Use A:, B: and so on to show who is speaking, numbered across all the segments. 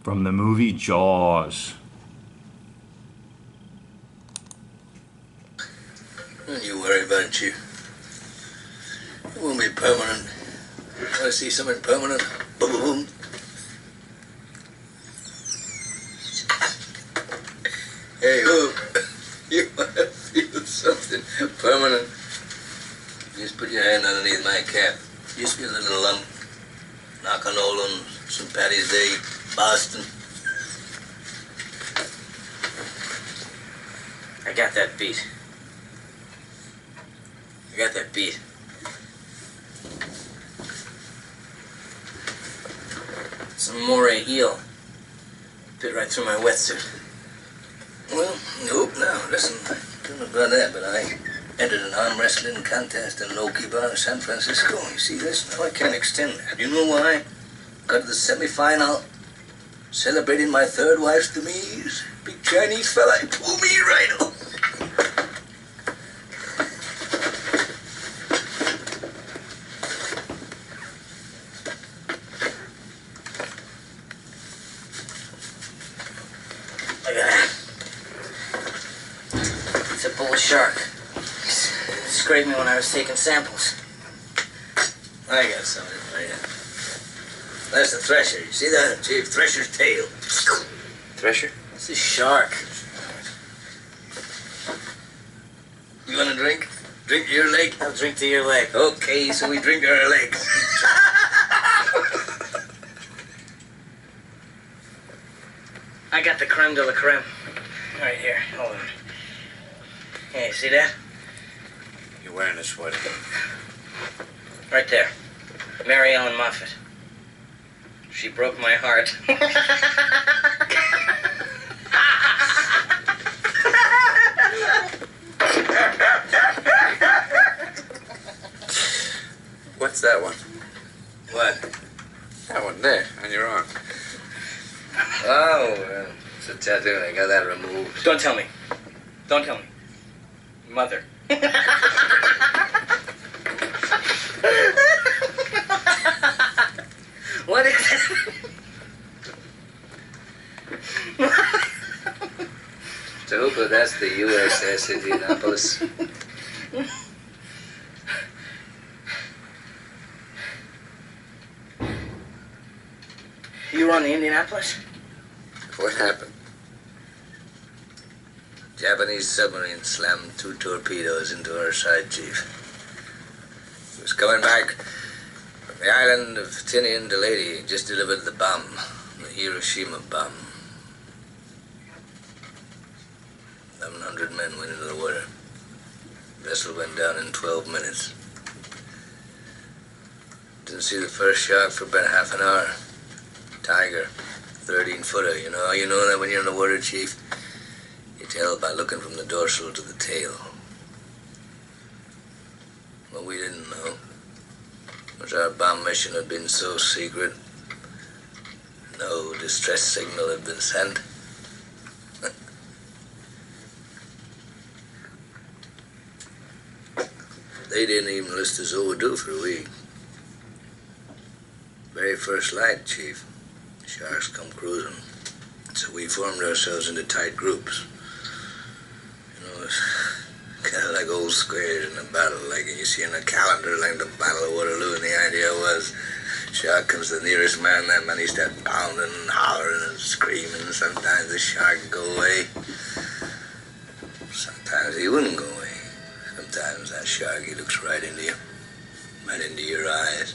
A: From the movie Jaws.
B: Don't you worry about it, Chief. It won't be permanent. Want to see something permanent? Boom, boom, boom. Hey, look. You want to feel something permanent? Just put your hand underneath my cap. Just get a little lump. Knock on Nolan, St. Patty's Day, Boston.
C: I got that beat. I got that beat. Some moray eel. Bit right through my wetsuit.
B: Well, nope, now, listen. I don't know about that, but I entered an arm wrestling contest in an Okie bar in San Francisco. You see this? Now I can't extend that. You know why? Got to the semi-final. Celebrating my third wife's demise. Big Chinese fella, he pulled me right off.
C: Look at that. It's a bull shark. Scraped me when I was taking samples.
B: I got something for you. That's the thresher. You see that, Chief? Thresher's tail.
C: Thresher? It's a shark.
B: You want a drink? Drink to your leg?
C: I'll drink to your leg.
B: Okay, so we drink our legs.
C: I got the creme de la creme. Right here. Hold on. Hey, see that?
D: You're wearing a sweater.
C: Right there. Mary Ellen Moffat. She broke my heart.
D: What's that one?
B: What?
D: That one there, on your arm.
B: Oh, it's a tattoo. I got that removed.
C: Don't tell me. Don't tell me. Mother. What is it?
B: Tahupa, that's the USS Indianapolis.
C: You run the Indianapolis?
D: What happened?
B: Japanese submarine slammed 2 torpedoes into our side, Chief. It was coming back from the island of Tinian to Lady. Just delivered the bomb, the Hiroshima bomb. 1,100 men went into the water. Vessel went down in 12 minutes. Didn't see the first shark for about half an hour. Tiger, 13-footer. You know that when you're in the water, Chief? You tell by looking from the dorsal to the tail. What we didn't know was our bomb mission had been so secret, no distress signal had been sent. They didn't even list us overdue for a week. Very first light, Chief. Sharks come cruising. So we formed ourselves into tight groups. It's kind of like old squares in a battle, like you see in a calendar, like the Battle of Waterloo, and the idea was, shark comes to the nearest man, that man he starts pounding and hollering and screaming. Sometimes the shark would go away. Sometimes he wouldn't go away. Sometimes that shark, he looks right into you, right into your eyes.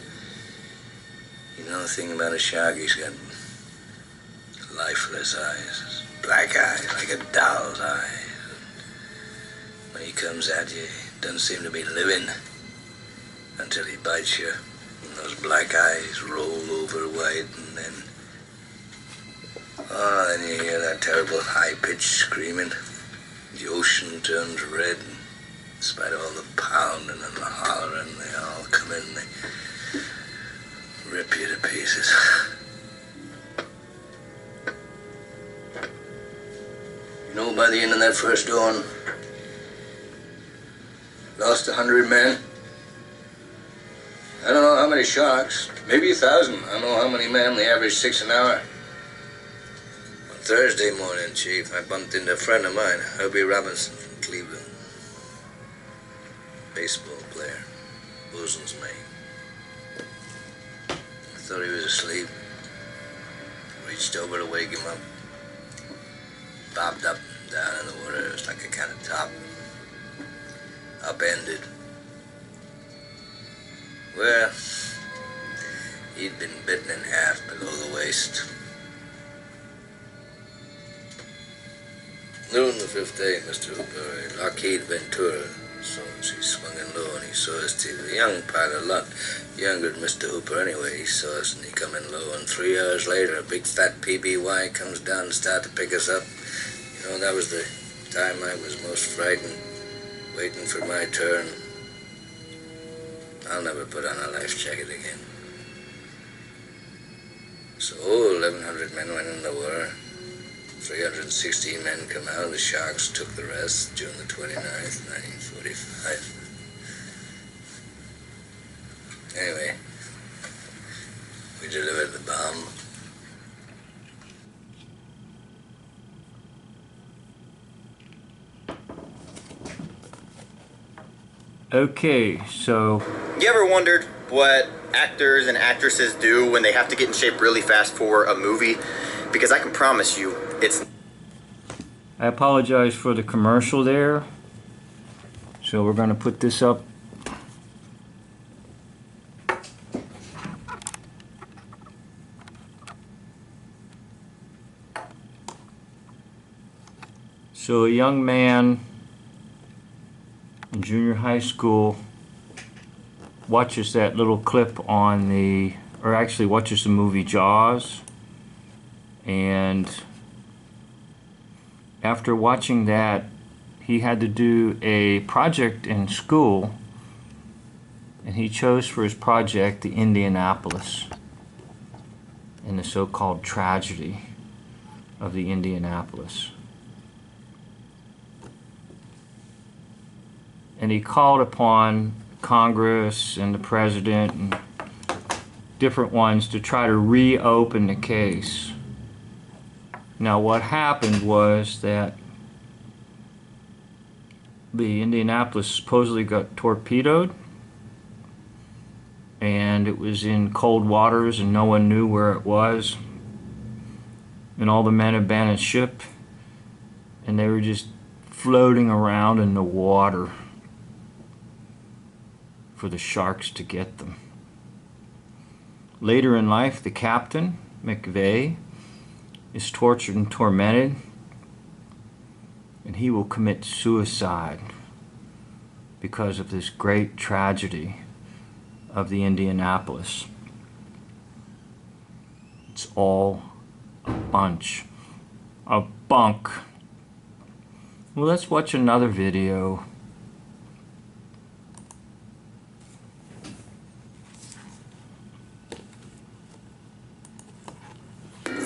B: You know the thing about a shark, he's got lifeless eyes, black eyes, like a doll's eyes. When he comes at you, he doesn't seem to be living until he bites you. And those black eyes roll over white, and then you hear that terrible high-pitched screaming. The ocean turns red. In spite of all the pounding and the hollering, they all come in, they rip you to pieces. You know, by the end of that first dawn, lost 100 men. I don't know how many sharks, maybe 1,000. I don't know how many men, they average 6 an hour. Thursday morning, Chief, I bumped into a friend of mine, Herbie Robinson from Cleveland. Baseball player, Bosun's mate. I thought he was asleep. Reached over to wake him up. Bobbed up and down in the water. It was like a kind of top. Upended. Well, he'd been bitten in half below the waist. Noon the 5th day, Mr. Hooper, Lockheed Ventura. So he swung in low and he saw us. He was a young pilot, a lot younger than Mr. Hooper anyway. He saw us and he come in low, and 3 hours later a big fat PBY comes down and started to pick us up. You know, that was the time I was most frightened, waiting for my turn. I'll never put on a life jacket again. So 1,100 men went in the war. 316 men come out. The Sharks took the rest June the 29th, 1945. Anyway, we delivered the bomb.
E: Okay, so...
F: You ever wondered what actors and actresses do when they have to get in shape really fast for a movie? Because I can promise you, it's...
E: I apologize for the commercial there. So we're going to put this up. So a young man in junior high school watches that little clip on the, or actually watches the movie Jaws, and after watching that he had to do a project in school, and he chose for his project the Indianapolis and the so-called tragedy of the Indianapolis. And he called upon Congress and the president and different ones to try to reopen the case. Now what happened was that the Indianapolis supposedly got torpedoed, and it was in cold waters and no one knew where it was, and all the men abandoned ship and they were just floating around in the water for the sharks to get them. Later in life, the captain, McVeigh, is tortured and tormented, and he will commit suicide because of this great tragedy of the Indianapolis. It's all a bunch of bunk. Well, let's watch another video.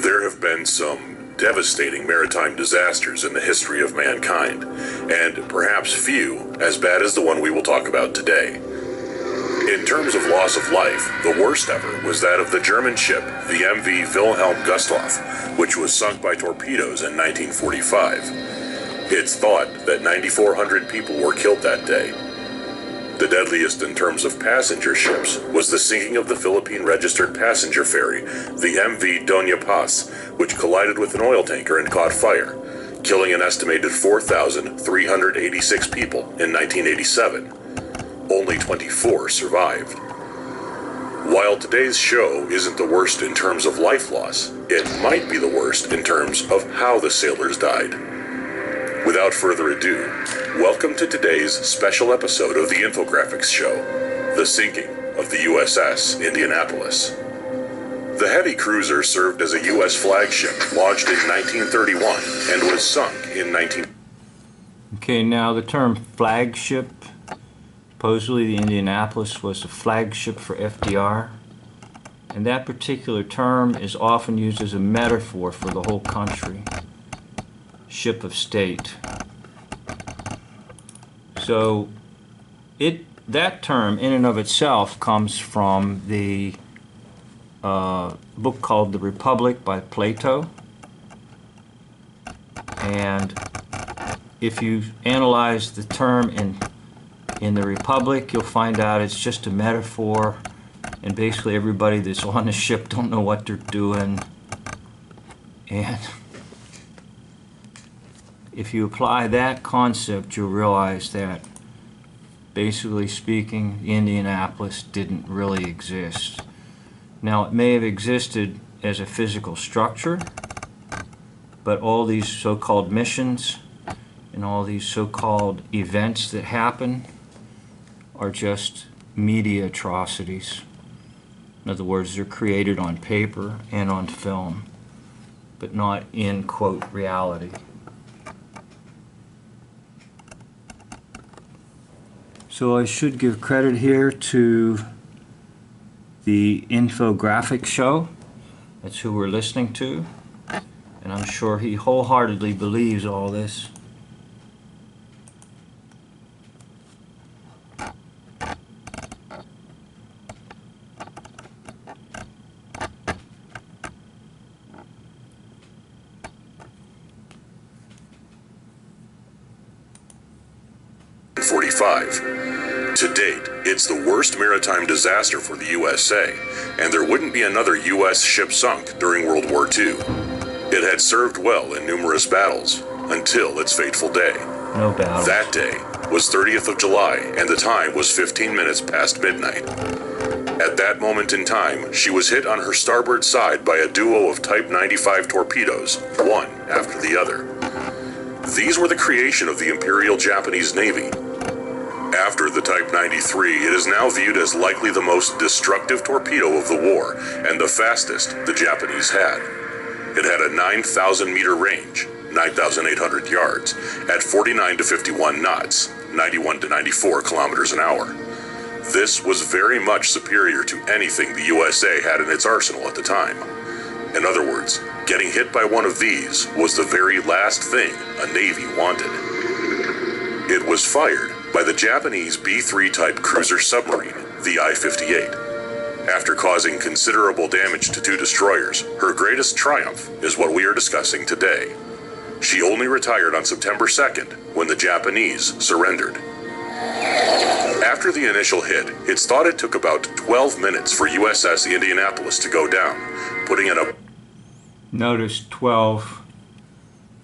G: There have been some devastating maritime disasters in the history of mankind, and perhaps few as bad as the one we will talk about today. In terms of loss of life, the worst ever was that of the German ship, the MV Wilhelm Gustloff, which was sunk by torpedoes in 1945. It's thought that 9,400 people were killed that day. The deadliest in terms of passenger ships was the sinking of the Philippine-registered passenger ferry, the MV Doña Paz, which collided with an oil tanker and caught fire, killing an estimated 4,386 people in 1987. Only 24 survived. While today's show isn't the worst in terms of life loss, it might be the worst in terms of how the sailors died. Without further ado, welcome to today's special episode of the Infographics Show, the sinking of the USS Indianapolis. The heavy cruiser served as a U.S. flagship, launched in 1931, and was sunk in 19...
E: Okay, now the term flagship, supposedly the Indianapolis was the flagship for FDR, and that particular term is often used as a metaphor for the whole country. Ship of state. So that term in and of itself comes from the book called The Republic by Plato, And if you analyze the term in the Republic, you'll find out it's just a metaphor, and basically everybody that's on the ship don't know what they're doing. And if you apply that concept, you'll realize that, basically speaking, Indianapolis didn't really exist. Now, it may have existed as a physical structure, but all these so-called missions and all these so-called events that happen are just media atrocities. In other words, they're created on paper and on film, but not in, quote, reality. So I should give credit here to the infographic show. That's who we're listening to. And I'm sure he wholeheartedly believes all this.
G: To date, it's the worst maritime disaster for the USA, and there wouldn't be another U.S. ship sunk during World War II. It had served well in numerous battles, until its fateful day.
E: No doubt.
G: That day was 30th of July, and the time was 15 minutes past midnight. At that moment in time, she was hit on her starboard side by a duo of Type 95 torpedoes, one after the other. These were the creation of the Imperial Japanese Navy. After the Type 93, it is now viewed as likely the most destructive torpedo of the war and the fastest the Japanese had. It had a 9,000 meter range, 9,800 yards, at 49 to 51 knots, 91 to 94 kilometers an hour. This was very much superior to anything the USA had in its arsenal at the time. In other words, getting hit by one of these was the very last thing a Navy wanted. It was fired by the Japanese B-3 type cruiser submarine, the I-58. After causing considerable damage to two destroyers, her greatest triumph is what we are discussing today. She only retired on September 2nd, when the Japanese surrendered. After the initial hit, it's thought it took about 12 minutes for USS Indianapolis to go down, putting it up.
E: Notice 12,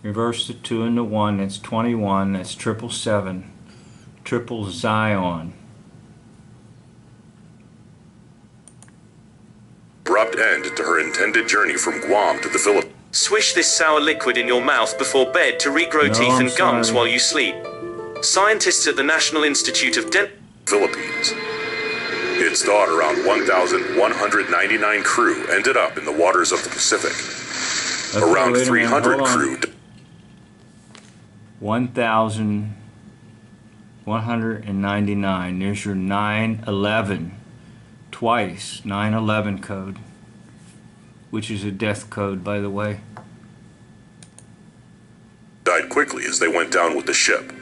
E: reverse the 2 and the 1, that's 21, that's 777. Triple Zion.
G: Abrupt end to her intended journey from Guam to the Philippines.
H: Swish this sour liquid in your mouth before bed to regrow teeth and gums while you sleep. Scientists at the National Institute of
G: Philippines. Its thought around 1,199 crew ended up in the waters of the Pacific.
E: Okay,
G: Around 300 crew.
E: 1,199. There's your 9/11. Twice 9/11 code, which is a death code, by the way.
G: Died quickly as they went down with the ship.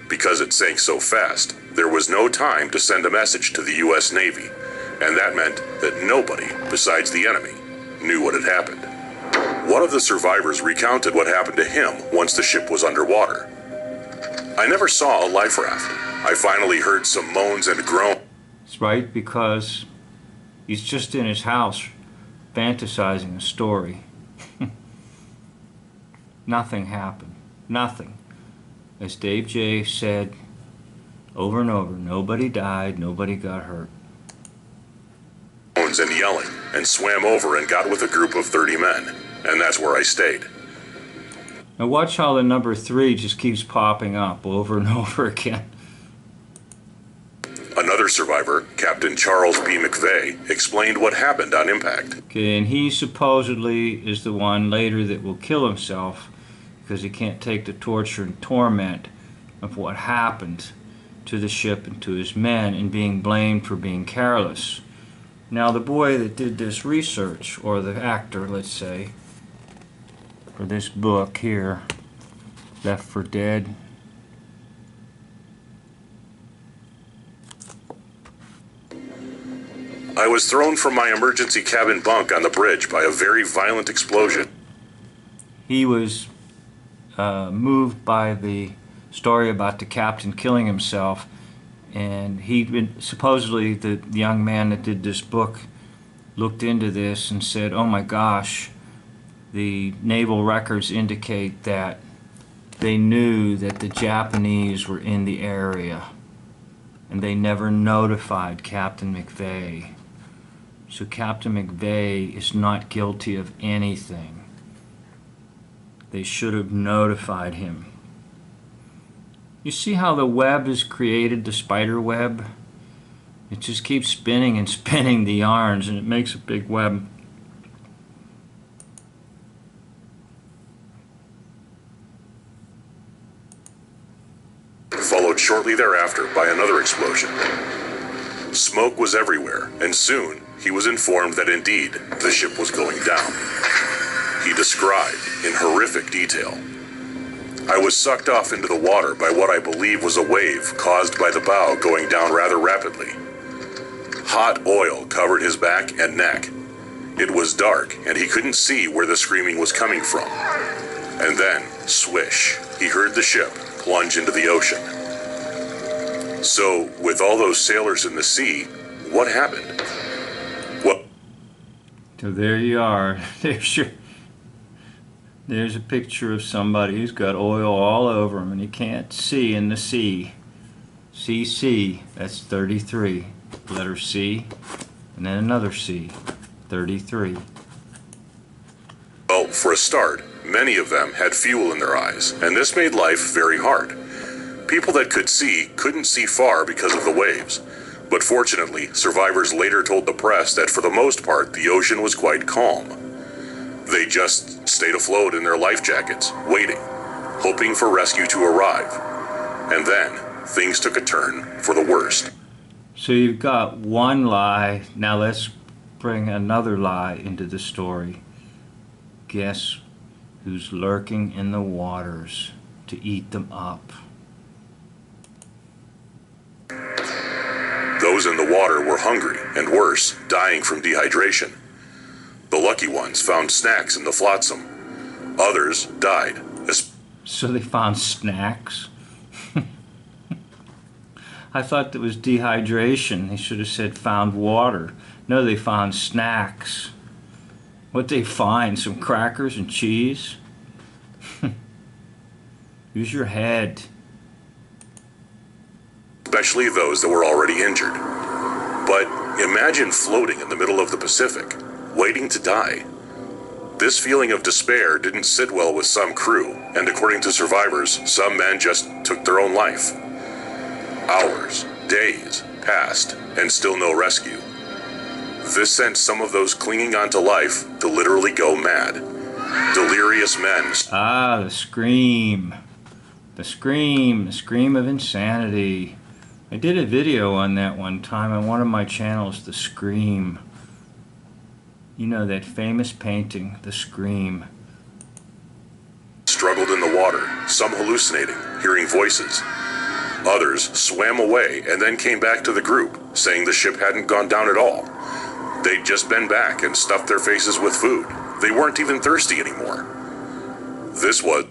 G: Because it sank so fast, there was no time to send a message to the U.S. Navy, and that meant that nobody besides the enemy knew what had happened. One of the survivors recounted what happened to him once the ship was underwater. I never saw a life raft. I finally heard some moans and groans.
E: That's right, because he's just in his house fantasizing a story. Nothing happened. Nothing. As Dave J. said over and over, nobody died, nobody got hurt.
G: And yelling, and swam over and got with a group of 30 men, and that's where I stayed.
E: Now watch how the number 3 just keeps popping up over and over again.
G: Another survivor, Captain Charles B. McVeigh, explained what happened on impact.
E: Okay, and he supposedly is the one later that will kill himself because he can't take the torture and torment of what happened to the ship and to his men and being blamed for being careless. Now the boy that did this research, or the actor, let's say, for this book here, Left for Dead,
G: I was thrown from my emergency cabin bunk on the bridge by a very violent explosion.
E: he was moved by the story about the captain killing himself, and supposedly the young man that did this book looked into this and said, oh my gosh, the naval records indicate that they knew that the Japanese were in the area and they never notified Captain McVeigh. So Captain McVeigh is not guilty of anything. They should have notified him. You see how the web is created, the spider web? It just keeps spinning and spinning the yarns, and it makes a big web.
G: Followed shortly thereafter by another explosion. Smoke was everywhere, and soon he was informed that indeed the ship was going down. He described in horrific detail, I was sucked off into the water by what I believe was a wave caused by the bow going down rather rapidly. Hot oil covered his back and neck. It was dark, and he couldn't see where the screaming was coming from. And then, swish, he heard the ship plunge into the ocean. So, with all those sailors in the sea, what happened? Well,
E: so there you are. There's a picture of somebody who's got oil all over him and he can't see in the sea. CC, that's 33. Letter C, and then another C, 33.
G: Well, for a start, many of them had fuel in their eyes, and this made life very hard. People that could see couldn't see far because of the waves. But fortunately, survivors later told the press that for the most part, the ocean was quite calm. They just stayed afloat in their life jackets, waiting, hoping for rescue to arrive. And then, things took a turn for the worst.
E: So you've got one lie. Now let's bring another lie into the story. Guess who's lurking in the waters to eat them up?
G: Those in the water were hungry, and worse, dying from dehydration. The lucky ones found snacks in the flotsam. Others died.
E: So they found snacks? I thought that was dehydration. They should have said found water. No, they found snacks. What'd they find? Some crackers and cheese? Use your head.
G: Especially those that were already injured. But imagine floating in the middle of the Pacific, waiting to die. This feeling of despair didn't sit well with some crew, and according to survivors, some men just took their own life. Hours, days passed, and still no rescue. This sent some of those clinging onto life to literally go mad. Delirious men.
E: Ah, the scream. The scream of insanity. I did a video on that one time on one of my channels, The Scream. You know that famous painting, The Scream.
G: Struggled in the water, some hallucinating, hearing voices. Others swam away and then came back to the group, saying the ship hadn't gone down at all. They'd just been back and stuffed their faces with food. They weren't even thirsty anymore. This was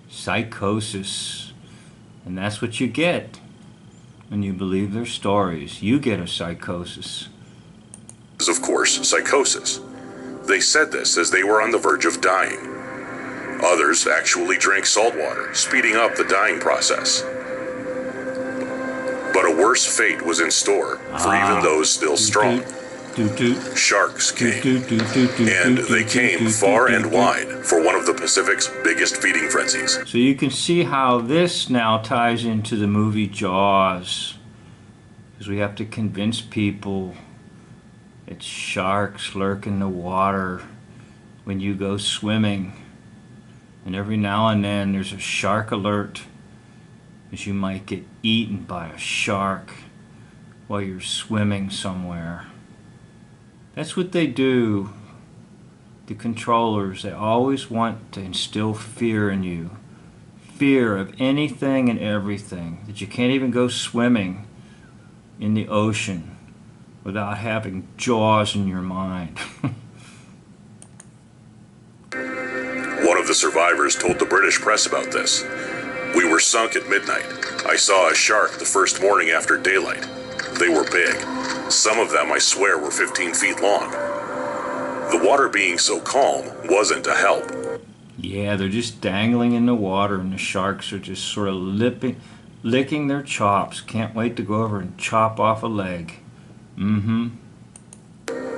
E: psychosis. And that's what you get when you believe their stories. You get a psychosis.
G: Of course, psychosis. They said this as they were on the verge of dying. Others actually drank salt water, speeding up the dying process. But a worse fate was in store for even those still strong. Sharks came, and they came far and wide for one of the Pacific's biggest feeding frenzies.
E: So you can see how this now ties into the movie Jaws, because we have to convince people that sharks lurk in the water when you go swimming, and every now and then there's a shark alert, as you might get eaten by a shark while you're swimming somewhere. That's what they do, the controllers. They always want to instill fear in you. Fear of anything and everything. That you can't even go swimming in the ocean without having Jaws in your mind.
G: One of of the survivors told the British press about this. "We were sunk at midnight. I saw a shark the first morning after daylight. They were big. Some of them, I swear, were 15 feet long. The water being so calm wasn't a help."
E: Yeah, they're just dangling in the water, and the sharks are just sort of licking their chops. Can't wait to go over and chop off a leg.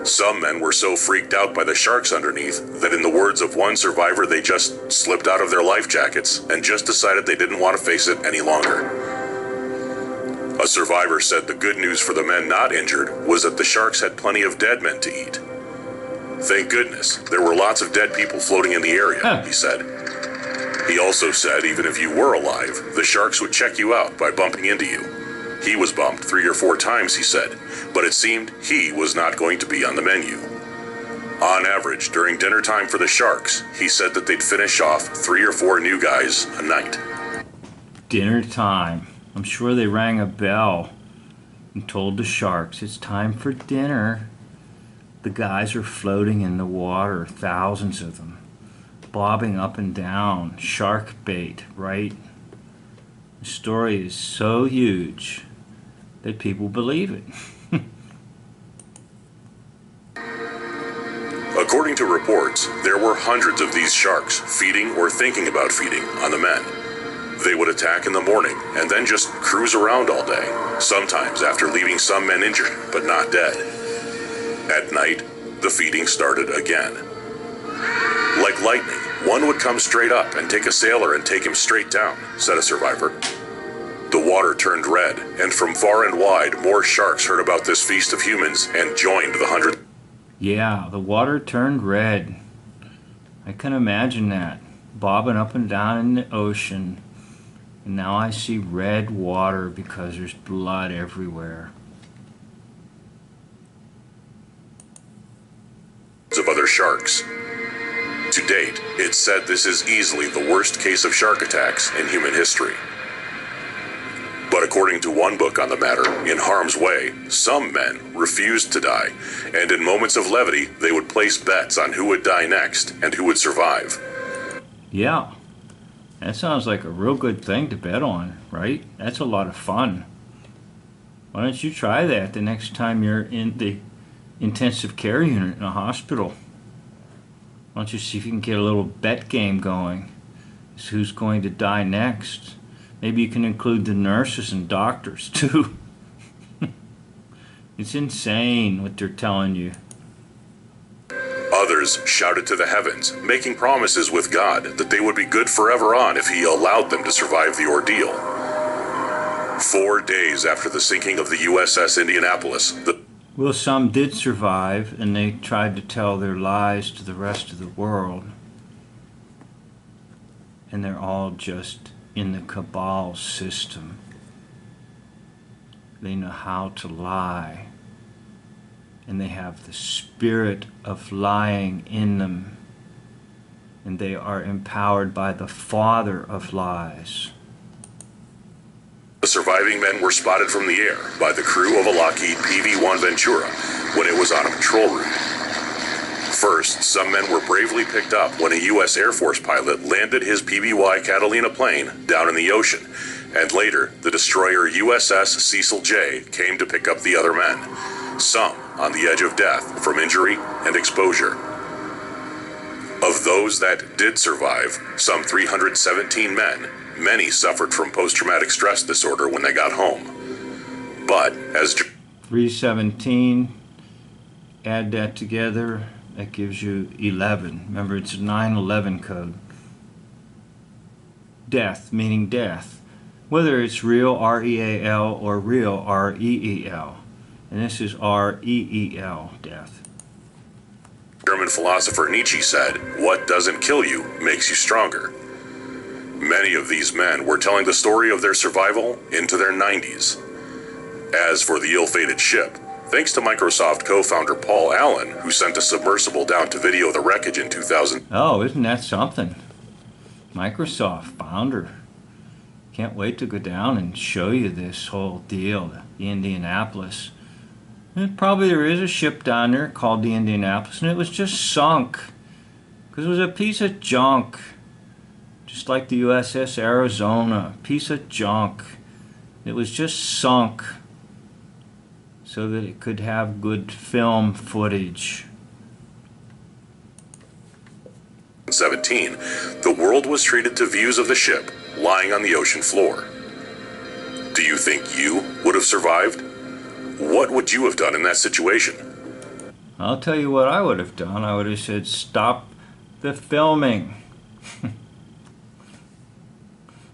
G: Some men were so freaked out by the sharks underneath that, in the words of one survivor, they just slipped out of their life jackets and just decided they didn't want to face it any longer. A survivor said the good news for the men not injured was that the sharks had plenty of dead men to eat. "Thank goodness, there were lots of dead people floating in the area," he said. He also said even if you were alive, the sharks would check you out by bumping into you. He was bumped 3 or 4 times, he said, but it seemed he was not going to be on the menu. On average, during dinner time for the sharks, he said that they'd finish off 3 or 4 new guys a night.
E: Dinner time. I'm sure they rang a bell and told the sharks it's time for dinner. The guys are floating in the water, thousands of them, bobbing up and down, shark bait, right? The story is so huge that people believe it.
G: According to reports, there were hundreds of these sharks feeding or thinking about feeding on the men. They would attack in the morning and then just cruise around all day, sometimes after leaving some men injured but not dead. At night, the feeding started again. Like lightning, one would come straight up and take a sailor and take him straight down, said a survivor. The water turned red, and from far and wide, more sharks heard about this feast of humans and joined the hundred.
E: Yeah, the water turned red. I can imagine that, bobbing up and down in the ocean. And now I see red water because there's blood everywhere.
G: Of other sharks. To date, it's said this is easily the worst case of shark attacks in human history. But according to one book on the matter, In Harm's Way, some men refused to die, and in moments of levity, they would place bets on who would die next and who would survive.
E: Yeah, that sounds like a real good thing to bet on, right? That's a lot of fun. Why don't you try that the next time you're in the intensive care unit in a hospital? Why don't you see if you can get a little bet game going? It's who's going to die next. Maybe you can include the nurses and doctors too. It's insane what they're telling you.
G: Others shouted to the heavens, making promises with God that they would be good forever on if he allowed them to survive the ordeal. 4 days after the sinking of the USS Indianapolis,
E: Well, some did survive, and they tried to tell their lies to the rest of the world. And they're all just in the cabal system. They know how to lie. And they have the spirit of lying in them. And they are empowered by the father of lies.
G: The surviving men were spotted from the air by the crew of a Lockheed PV-1 Ventura when it was on a patrol route. First, some men were bravely picked up when a U.S. Air Force pilot landed his PBY Catalina plane down in the ocean, and later, the destroyer USS Cecil J came to pick up the other men, some on the edge of death from injury and exposure. Of those that did survive, some 317 men, many suffered from post-traumatic stress disorder when they got home. But as
E: 317, add that together, that gives you 11. Remember, it's a 9/11 code. Death, meaning death. Whether it's real, R-E-A-L, or real, R-E-E-L. And this is R-E-E-L, death.
G: German philosopher Nietzsche said, "What doesn't kill you makes you stronger." Many of these men were telling the story of their survival into their 90s. As for the ill-fated ship, thanks to Microsoft co-founder Paul Allen, who sent a submersible down to video the wreckage in 2000.
E: Oh, isn't that something? Microsoft founder. Can't wait to go down and show you this whole deal, the Indianapolis. And probably there is a ship down there called the Indianapolis, and it was just sunk because it was a piece of junk. Just like the USS Arizona, piece of junk. It was just sunk so that it could have good film footage.
G: 17, the world was treated to views of the ship lying on the ocean floor. Do you think you would have survived? What would you have done in that situation?
E: I'll tell you what I would have done. I would have said, stop the filming.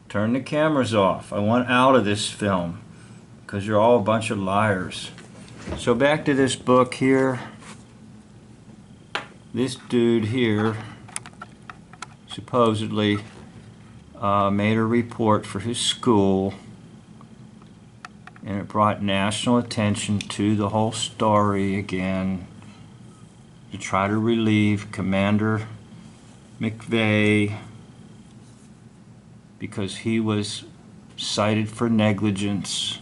E: Turn the cameras off. I want out of this film because you're all a bunch of liars. So back to this book here. This dude here supposedly made a report for his school, and it brought national attention to the whole story again to try to relieve Commander McVeigh because he was cited for negligence,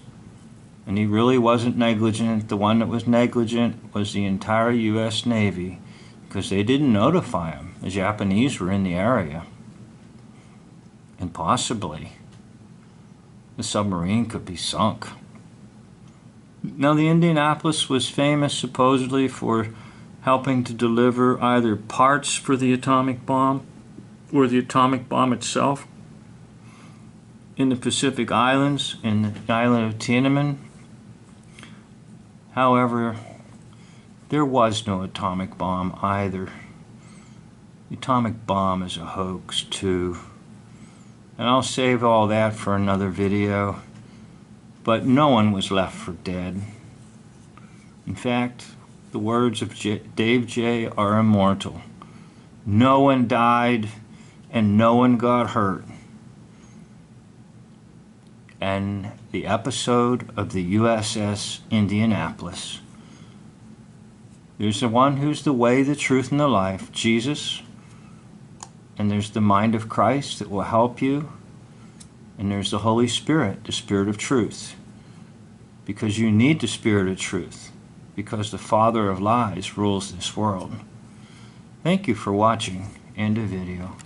E: and he really wasn't negligent. The one that was negligent was the entire U.S. Navy because they didn't notify him. The Japanese were in the area, and possibly the submarine could be sunk. Now, the Indianapolis was famous supposedly for helping to deliver either parts for the atomic bomb or the atomic bomb itself in the Pacific Islands, in the island of Tiananmen. However, there was no atomic bomb either. The atomic bomb is a hoax too. And I'll save all that for another video. But no one was left for dead. In fact, the words of Dave J. are immortal. No one died and no one got hurt. And the episode of the USS Indianapolis. There's the one who's the way, the truth, and the life, Jesus. And there's the mind of Christ that will help you. And there's the Holy Spirit, the Spirit of truth. Because you need the Spirit of truth. Because the father of lies rules this world. Thank you for watching. End of video.